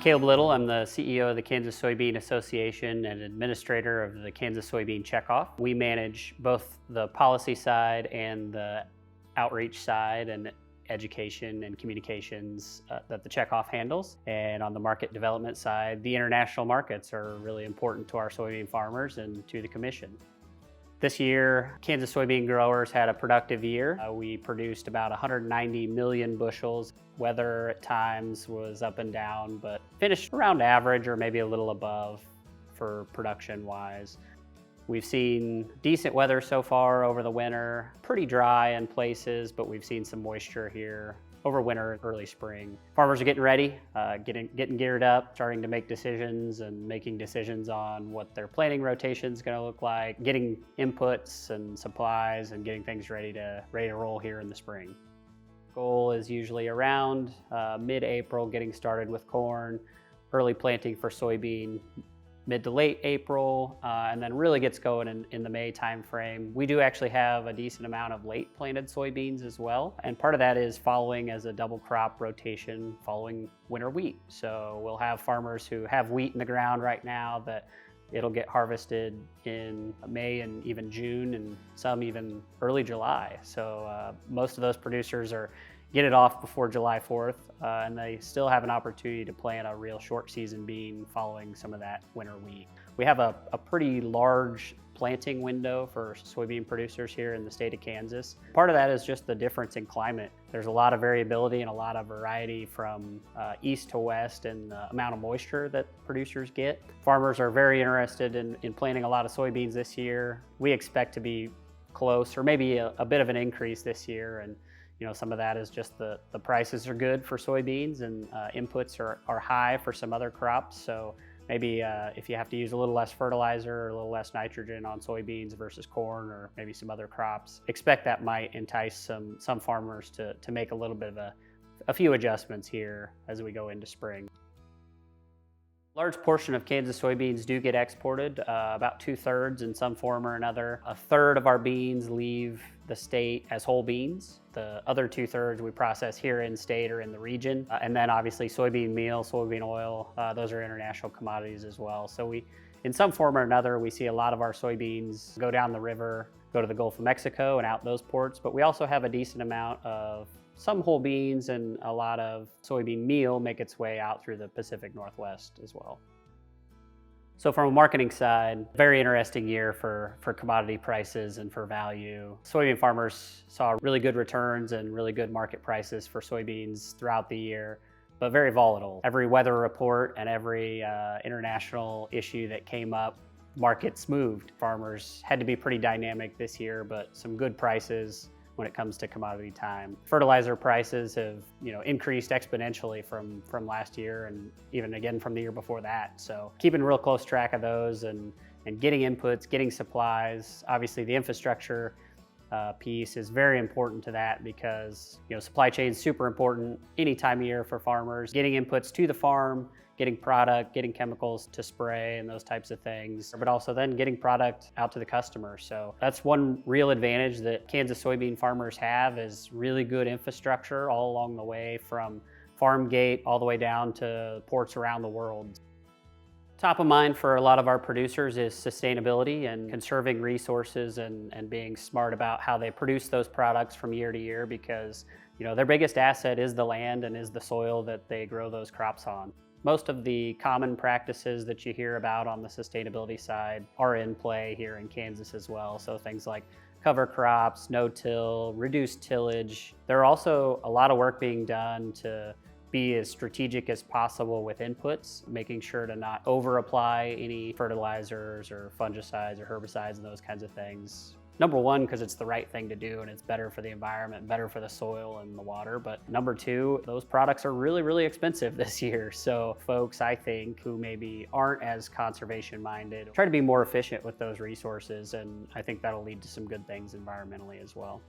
Kaleb Little, I'm the CEO of the Kansas Soybean Association and administrator of the Kansas Soybean Checkoff. We manage both the policy side and the outreach side and education and communications that the checkoff handles. And on the market development side, the international markets are really important to our soybean farmers and to the Commission. This year, Kansas soybean growers had a productive year. We produced about 190 million bushels. Weather at times was up and down, but finished around average or maybe a little above for production-wise. We've seen decent weather so far over the winter, pretty dry in places, but we've seen some moisture here over winter, early spring. Farmers are getting ready, getting geared up, starting to make decisions and making decisions on what their planting rotation is going to look like, getting inputs and supplies and getting things ready to roll here in the spring. Goal is usually around mid-April, getting started with corn, early planting for soybean, mid to late April, and then really gets going in the May timeframe. We do actually have a decent amount of late planted soybeans as well. And part of that is following as a double crop rotation following winter wheat. So we'll have farmers who have wheat in the ground right now that it'll get harvested in May and even June and some even early July. So most of those producers get it off before July 4th, and they still have an opportunity to plant a real short season bean following some of that winter wheat. We have a pretty large planting window for soybean producers here in the state of Kansas. Part of that is just the difference in climate. There's a lot of variability and a lot of variety from east to west and the amount of moisture that producers get. Farmers are very interested in planting a lot of soybeans this year. We expect to be close or maybe a bit of an increase this year. And some of that is just the prices are good for soybeans and inputs are high for some other crops. So maybe if you have to use a little less fertilizer or a little less nitrogen on soybeans versus corn or maybe some other crops, expect that might entice some farmers to make a little bit of a few adjustments here as we go into spring. A large portion of Kansas soybeans do get exported, about 2/3 in some form or another. 1/3 of our beans leave the state as whole beans. The other 2/3 we process here in state or in the region. And then obviously soybean meal, soybean oil, those are international commodities as well. So in some form or another, we see a lot of our soybeans go down the river, go to the Gulf of Mexico and out those ports, but we also have a decent amount of some whole beans and a lot of soybean meal make its way out through the Pacific Northwest as well. So from a marketing side, very interesting year for commodity prices and for value. Soybean farmers saw really good returns and really good market prices for soybeans throughout the year, but very volatile. Every weather report and every international issue that came up, markets moved. Farmers had to be pretty dynamic this year, but some good prices when it comes to commodity time. Fertilizer prices have increased exponentially from last year and even again from the year before that. So keeping real close track of those and getting inputs, getting supplies. Obviously the infrastructure piece is very important to that because supply chain is super important any time of year for farmers. Getting inputs to the farm, getting product, getting chemicals to spray and those types of things, but also then getting product out to the customer. So that's one real advantage that Kansas soybean farmers have is really good infrastructure all along the way from farm gate all the way down to ports around the world. Top of mind for a lot of our producers is sustainability and conserving resources and being smart about how they produce those products from year to year because their biggest asset is the land and is the soil that they grow those crops on. Most of the common practices that you hear about on the sustainability side are in play here in Kansas as well. So things like cover crops, no-till, reduced tillage. There are also a lot of work being done to be as strategic as possible with inputs, making sure to not over-apply any fertilizers or fungicides or herbicides and those kinds of things. Number one, because it's the right thing to do and it's better for the environment, better for the soil and the water. But number two, those products are really, really expensive this year. So folks, I think, who maybe aren't as conservation minded, try to be more efficient with those resources. And I think that'll lead to some good things environmentally as well.